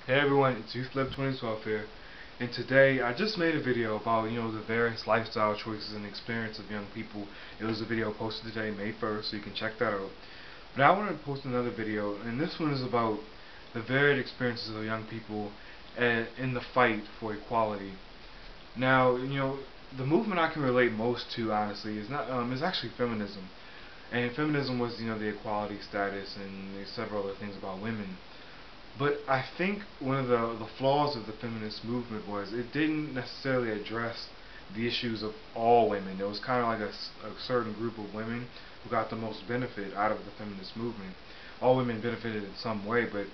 Hey everyone, it's YouthLib2012 here, and today I just made a video about the various lifestyle choices and experience of young people. It was a video posted today, May 1st, so you can check that out. But I want to post another video, and this one is about the varied experiences of young people in the fight for equality. Now, the movement I can relate most to, honestly, is actually feminism, and feminism was the equality status and there's several other things about women. But I think one of the flaws of the feminist movement was it didn't necessarily address the issues of all women. It was kind of like a certain group of women who got the most benefit out of the feminist movement. All women benefited in some way, but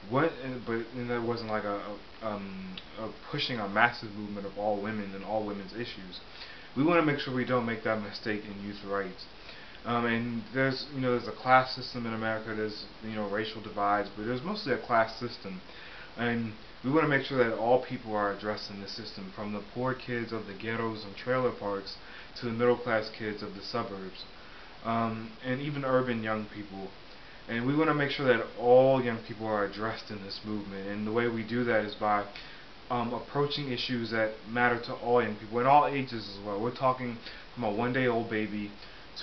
there wasn't like a pushing a massive movement of all women and all women's issues. We want to make sure we don't make that mistake in youth rights. And there's a class system in America. There's racial divides, but there's mostly a class system, and we want to make sure that all people are addressed in the system, from the poor kids of the ghettos and trailer parks to the middle class kids of the suburbs, and even urban young people. And we want to make sure that all young people are addressed in this movement. And the way we do that is by approaching issues that matter to all young people, in all ages as well. We're talking from a one-day-old baby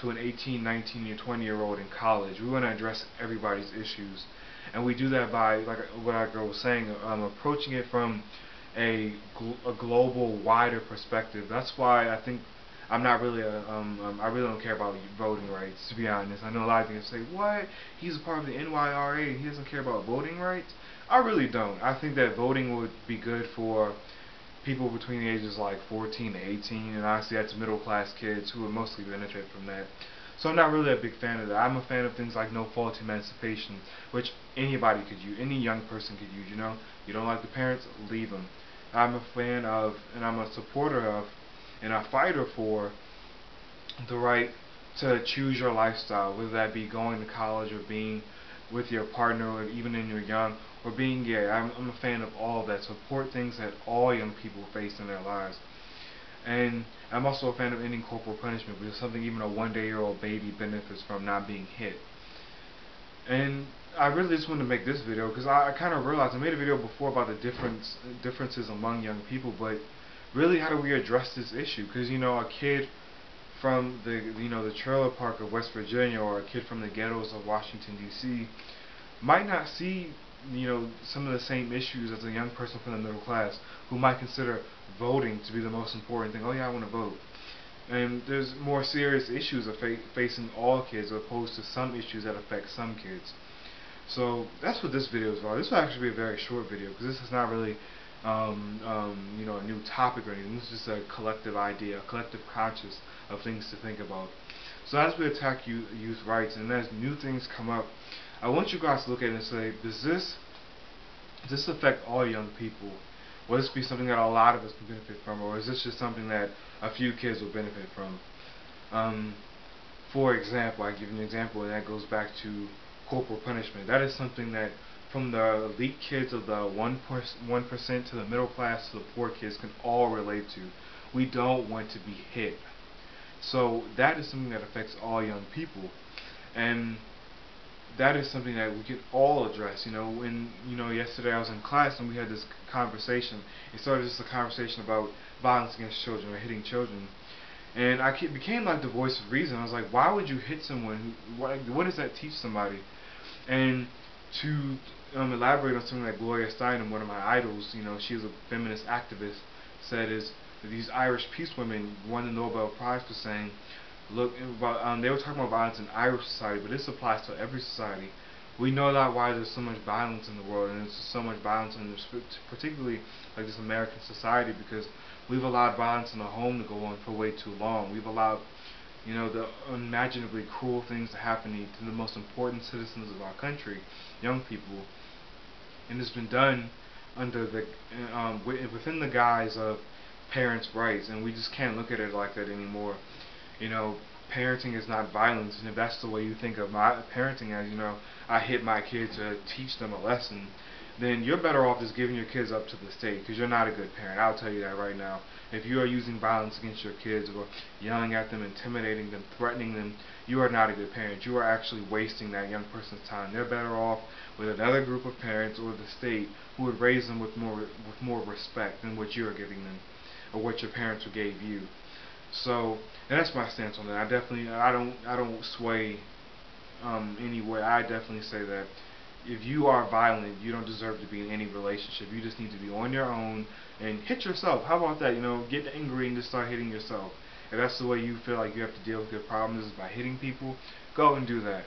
to an 18, 19, or 20-year-old in college. We want to address everybody's issues. And we do that by, like what I was saying, approaching it from a global, wider perspective. That's why I think I'm not really I really don't care about voting rights, to be honest. I know a lot of people say, what? He's a part of the NYRA and he doesn't care about voting rights? I really don't. I think that voting would be good for people between the ages like 14 to 18, and honestly that's middle class kids who would mostly benefit from that. So I'm not really a big fan of that. I'm a fan of things like no fault emancipation, which anybody could use, any young person could use, You don't like the parents, leave them. I'm a fan of, and I'm a supporter of, and a fighter for the right to choose your lifestyle, whether that be going to college or being with your partner, or even when you're young, or being gay. I'm a fan of all of that. Support things that all young people face in their lives. And I'm also a fan of ending corporal punishment, which is something even a one-day-old baby benefits from, not being hit. And I really just wanted to make this video because I kind of realized I made a video before about the differences among young people, but really how do we address this issue? Because a kid from the trailer park of West Virginia, or a kid from the ghettos of Washington D.C. might not see some of the same issues as a young person from the middle class who might consider voting to be the most important thing. Oh yeah, I want to vote. And there's more serious issues facing all kids, as opposed to some issues that affect some kids. So that's what this video is about. This will actually be a very short video because this is not really a new topic or anything. This is just a collective idea, a collective conscious of things to think about. So as we attack youth rights and as new things come up, I want you guys to look at it and say, does this affect all young people? Will this be something that a lot of us can benefit from, or is this just something that a few kids will benefit from? For example, I give you an example, and that goes back to corporal punishment. That is something that, from the elite kids of the 1% to the middle class to the poor kids, can all relate to. We don't want to be hit. So that is something that affects all young people. And that is something that we can all address. When yesterday I was in class and we had this conversation. It started just a conversation about violence against children or hitting children, and I became like the voice of reason. I was like, why would you hit someone? What does that teach somebody? And to elaborate on something that Gloria Steinem, one of my idols, she was a feminist activist, said is that these Irish peace women won the Nobel Prize for saying, look, they were talking about violence in Irish society, but this applies to every society. We know that why there's so much violence in the world, and there's so much violence in this, particularly like this American society, because we've allowed violence in the home to go on for way too long. We've allowed, the unimaginably cruel things to happen to the most important citizens of our country, young people, and it's been done under within the guise of parents' rights, and we just can't look at it like that anymore. Parenting is not violence, and if that's the way you think of my parenting as, I hit my kids to teach them a lesson, then you're better off just giving your kids up to the state, because you're not a good parent. I'll tell you that right now. If you are using violence against your kids, or yelling at them, intimidating them, threatening them, you are not a good parent. You are actually wasting that young person's time. They're better off with another group of parents or the state who would raise them with more respect than what you are giving them or what your parents gave you. So, and that's my stance on that. I don't sway anyway. I definitely say that if you are violent, you don't deserve to be in any relationship. You just need to be on your own and hit yourself. How about that? You know, get angry and just start hitting yourself. If that's the way you feel like you have to deal with your problems is by hitting people, go and do that.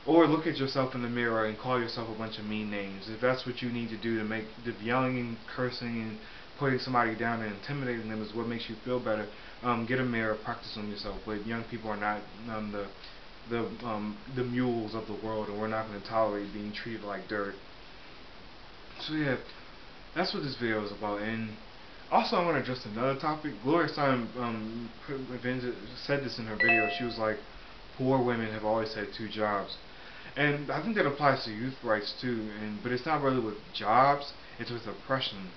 Or look at yourself in the mirror and call yourself a bunch of mean names. If that's what you need to do to make the yelling and cursing and putting somebody down and intimidating them is what makes you feel better, get a mirror, practice on yourself. But young people are not the mules of the world, and we're not going to tolerate being treated like dirt. So yeah, that's what this video is about. And also, I want to address another topic. Gloria Steinem said this in her video. She was like, poor women have always had 2 jobs. And I think that applies to youth rights too, but it's not really with jobs, it's with oppression.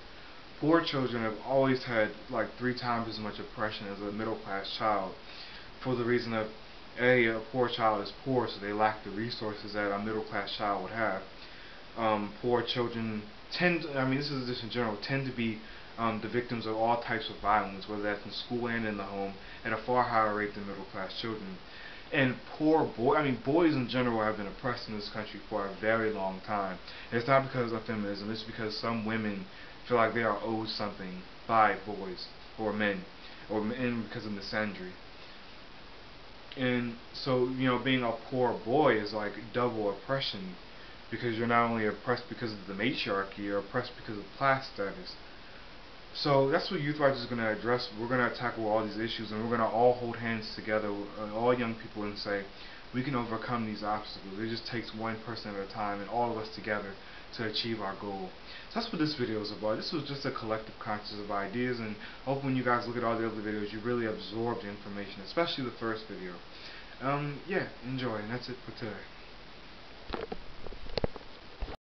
Poor children have always had like 3 times as much oppression as a middle class child, for the reason of a poor child is poor, so they lack the resources that a middle class child would have. Poor children this is just in general, tend to be the victims of all types of violence, whether that's in school and in the home, at a far higher rate than middle class children. And boys in general have been oppressed in this country for a very long time. And it's not because of feminism, it's because some women feel like they are owed something by boys or men because of misandry. And so, you know, being a poor boy is like double oppression, because you're not only oppressed because of the matriarchy, you're oppressed because of class status. So that's what youth rights is going to address. We're going to tackle all these issues, and we're going to all hold hands together, all young people, and say we can overcome these obstacles. It just takes one person at a time and all of us together to achieve our goal. So that's what this video is about. This was just a collective consciousness of ideas, and I hope when you guys look at all the other videos, you really absorb the information, especially the first video. Yeah, enjoy, and that's it for today.